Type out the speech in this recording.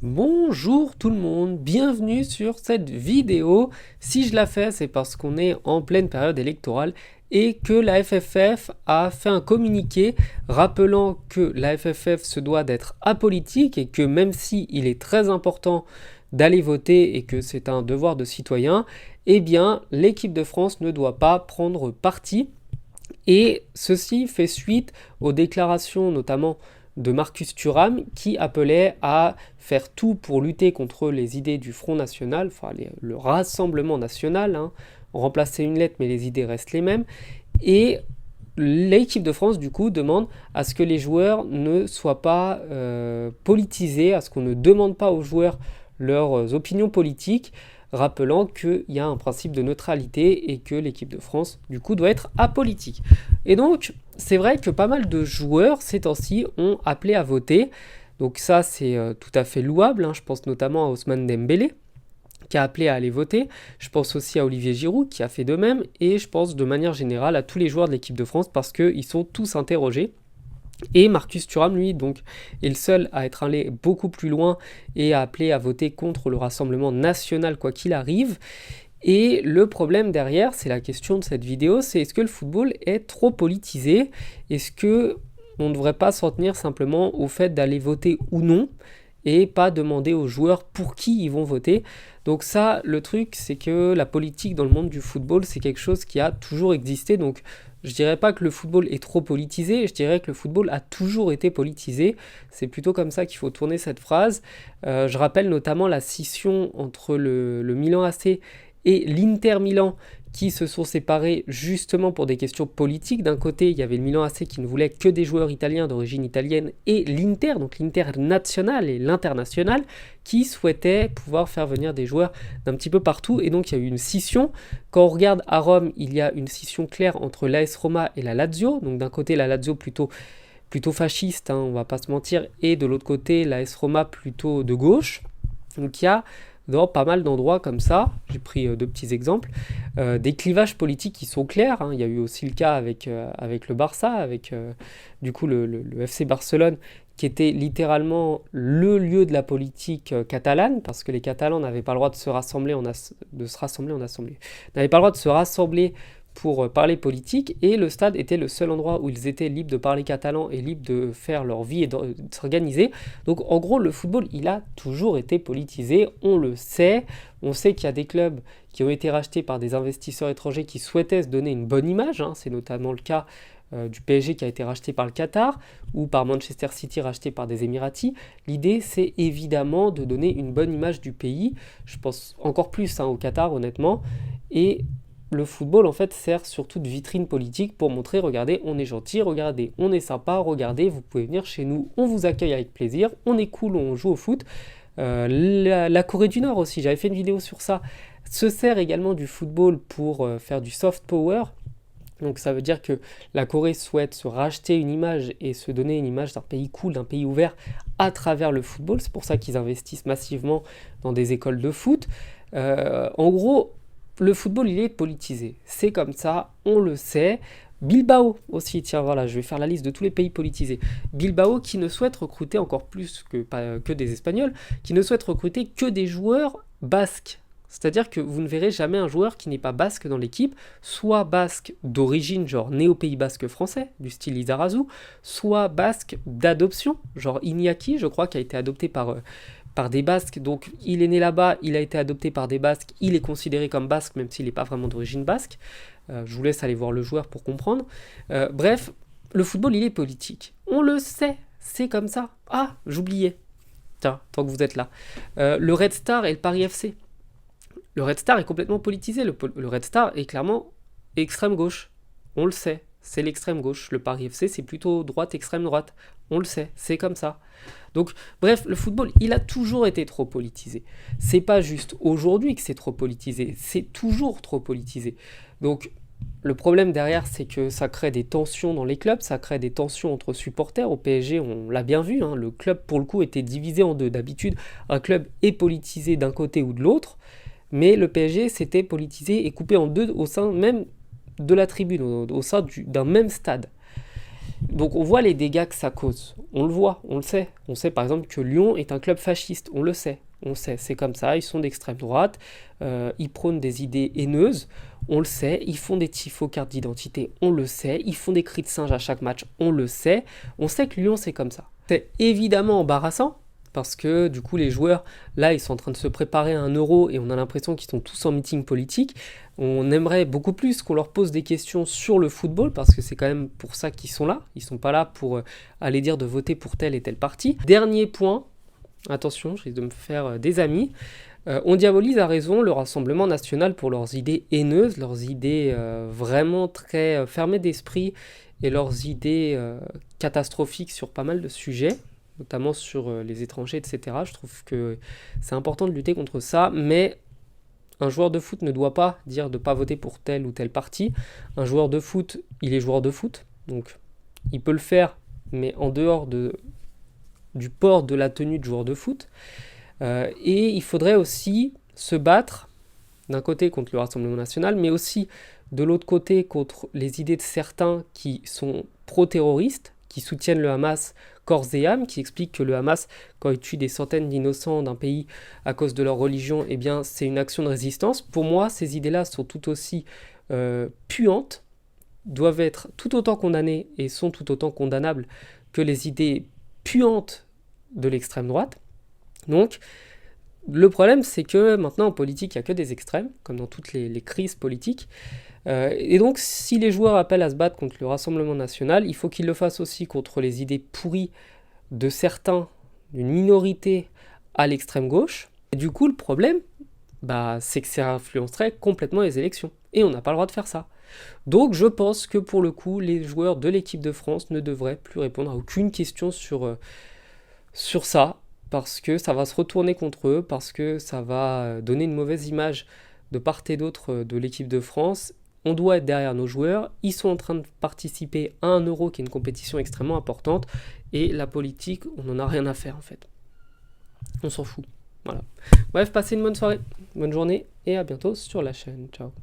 Bonjour tout le monde, bienvenue sur cette vidéo. Si je la fais, c'est parce qu'on est en pleine période électorale et que la FFF a fait un communiqué rappelant que la FFF se doit d'être apolitique et que même si il est très important d'aller voter et que c'est un devoir de citoyen, eh bien l'équipe de France ne doit pas prendre parti. Et ceci fait suite aux déclarations notamment de Marcus Thuram qui appelait à faire tout pour lutter contre les idées du Front National, le Rassemblement National, remplacer une lettre mais les idées restent les mêmes. Et l'équipe de France du coup demande à ce que les joueurs ne soient pas politisés, à ce qu'on ne demande pas aux joueurs leurs opinions politiques, rappelant qu'il y a un principe de neutralité et que l'équipe de France, du coup, doit être apolitique. Et donc, c'est vrai que pas mal de joueurs, ces temps-ci, ont appelé à voter. Donc ça, c'est tout à fait louable. Je pense notamment à Ousmane Dembélé, qui a appelé à aller voter. Je pense aussi à Olivier Giroud, qui a fait de même. Et je pense de manière générale à tous les joueurs de l'équipe de France, parce qu'ils sont tous interrogés. Et Marcus Thuram, lui, donc, est le seul à être allé beaucoup plus loin et à appeler à voter contre le Rassemblement National, quoi qu'il arrive. Et le problème derrière, c'est la question de cette vidéo, c'est est-ce que le football est trop politisé? Est-ce que on ne devrait pas s'en tenir simplement au fait d'aller voter ou non et pas demander aux joueurs pour qui ils vont voter? Donc ça, le truc, c'est que la politique dans le monde du football, c'est quelque chose qui a toujours existé. Donc je dirais pas que le football est trop politisé, je dirais que le football a toujours été politisé. C'est plutôt comme ça qu'il faut tourner cette phrase. Je rappelle notamment la scission entre le Milan AC et l'Inter Milan qui se sont séparés justement pour des questions politiques. D'un côté, il y avait le Milan AC qui ne voulait que des joueurs italiens d'origine italienne et l'Inter, donc l'International et l'International, qui souhaitait pouvoir faire venir des joueurs d'un petit peu partout. Et donc il y a eu une scission. Quand on regarde à Rome, il y a une scission claire entre l'AS Roma et la Lazio. Donc d'un côté, la Lazio plutôt fasciste, on va pas se mentir, et de l'autre côté, l'AS Roma plutôt de gauche. Donc il y a dans pas mal d'endroits comme ça, j'ai pris deux petits exemples, des clivages politiques qui sont clairs. Il y a eu aussi le cas avec le Barça, avec du coup le FC Barcelone, qui était littéralement le lieu de la politique catalane, parce que les Catalans n'avaient pas le droit de se rassembler en assemblée, n'avaient pas le droit de se rassembler pour parler politique, et le stade était le seul endroit où ils étaient libres de parler catalan et libres de faire leur vie et de s'organiser. Donc en gros, le football, il a toujours été politisé, on le sait. On sait qu'il y a des clubs qui ont été rachetés par des investisseurs étrangers qui souhaitaient se donner une bonne image, c'est notamment le cas du PSG qui a été racheté par le Qatar, ou par Manchester City racheté par des Émiratis. L'idée, c'est évidemment de donner une bonne image du pays. Je pense encore plus au Qatar, honnêtement. Et le football, en fait, sert surtout de vitrine politique pour montrer, regardez, on est gentil, regardez, on est sympa, regardez, vous pouvez venir chez nous, on vous accueille avec plaisir, on est cool, on joue au foot. La Corée du Nord aussi, j'avais fait une vidéo sur ça, se sert également du football pour faire du soft power. Donc ça veut dire que la Corée souhaite se racheter une image et se donner une image d'un pays cool, d'un pays ouvert à travers le football. C'est pour ça qu'ils investissent massivement dans des écoles de foot. En gros, le football, il est politisé. C'est comme ça, on le sait. Bilbao aussi, tiens voilà, je vais faire la liste de tous les pays politisés. Bilbao qui ne souhaite recruter encore plus que des Espagnols, qui ne souhaite recruter que des joueurs basques. C'est-à-dire que vous ne verrez jamais un joueur qui n'est pas basque dans l'équipe, soit basque d'origine, genre né au Pays Basque français, du style Lizarazu, soit basque d'adoption, genre Iñaki, je crois, qui a été adopté par des Basques, donc il est né là-bas, il a été adopté par des Basques, il est considéré comme basque, même s'il n'est pas vraiment d'origine basque. Je vous laisse aller voir le joueur pour comprendre. Bref, le football, il est politique. On le sait, c'est comme ça. Ah, j'oubliais. Tiens, tant que vous êtes là. Le Red Star et le Paris FC. Le Red Star est complètement politisé. Le Red Star est clairement extrême gauche. On le sait, c'est l'extrême gauche. Le Paris FC, c'est plutôt droite, extrême droite. On le sait, c'est comme ça. Donc, bref, le football, il a toujours été trop politisé. C'est pas juste aujourd'hui que c'est trop politisé, c'est toujours trop politisé. Donc, le problème derrière, c'est que ça crée des tensions dans les clubs, ça crée des tensions entre supporters. Au PSG, on l'a bien vu, le club, pour le coup, était divisé en deux. D'habitude, un club est politisé d'un côté ou de l'autre, mais le PSG s'était politisé et coupé en deux au sein même de la tribune, au sein d'un même stade. Donc on voit les dégâts que ça cause, on le voit, on le sait. On sait par exemple que Lyon est un club fasciste, on le sait. On sait, c'est comme ça, ils sont d'extrême droite, ils prônent des idées haineuses, on le sait, ils font des tifos cartes d'identité, on le sait, ils font des cris de singe à chaque match, on le sait. On sait que Lyon c'est comme ça. C'est évidemment embarrassant, parce que du coup les joueurs, là ils sont en train de se préparer à un euro et on a l'impression qu'ils sont tous en meeting politique. On aimerait beaucoup plus qu'on leur pose des questions sur le football, parce que c'est quand même pour ça qu'ils sont là. Ils sont pas là pour aller dire de voter pour tel et tel parti. Dernier point, attention, je risque de me faire des amis. On diabolise à raison le Rassemblement national pour leurs idées haineuses, leurs idées vraiment très fermées d'esprit et leurs idées catastrophiques sur pas mal de sujets, notamment sur les étrangers, etc. Je trouve que c'est important de lutter contre ça, mais un joueur de foot ne doit pas dire de ne pas voter pour tel ou tel parti. Un joueur de foot, il est joueur de foot, donc il peut le faire, mais en dehors du port de la tenue de joueur de foot. Et il faudrait aussi se battre, d'un côté contre le Rassemblement national, mais aussi de l'autre côté contre les idées de certains qui sont pro-terroristes, qui soutiennent le Hamas corps et âme, qui expliquent que le Hamas, quand il tue des centaines d'innocents d'un pays à cause de leur religion, eh bien c'est une action de résistance. Pour moi, ces idées-là sont tout aussi puantes, doivent être tout autant condamnées et sont tout autant condamnables que les idées puantes de l'extrême droite. Donc, le problème, c'est que maintenant en politique, il n'y a que des extrêmes, comme dans toutes les crises politiques. Et donc, si les joueurs appellent à se battre contre le Rassemblement national, il faut qu'ils le fassent aussi contre les idées pourries de certains, d'une minorité à l'extrême gauche. Et du coup, le problème, c'est que ça influencerait complètement les élections. Et on n'a pas le droit de faire ça. Donc, je pense que pour le coup, les joueurs de l'équipe de France ne devraient plus répondre à aucune question sur ça, parce que ça va se retourner contre eux, parce que ça va donner une mauvaise image de part et d'autre de l'équipe de France. On doit être derrière nos joueurs, ils sont en train de participer à un euro qui est une compétition extrêmement importante, et la politique, on n'en a rien à faire en fait. On s'en fout. Voilà. Bref, passez une bonne soirée, bonne journée, et à bientôt sur la chaîne. Ciao.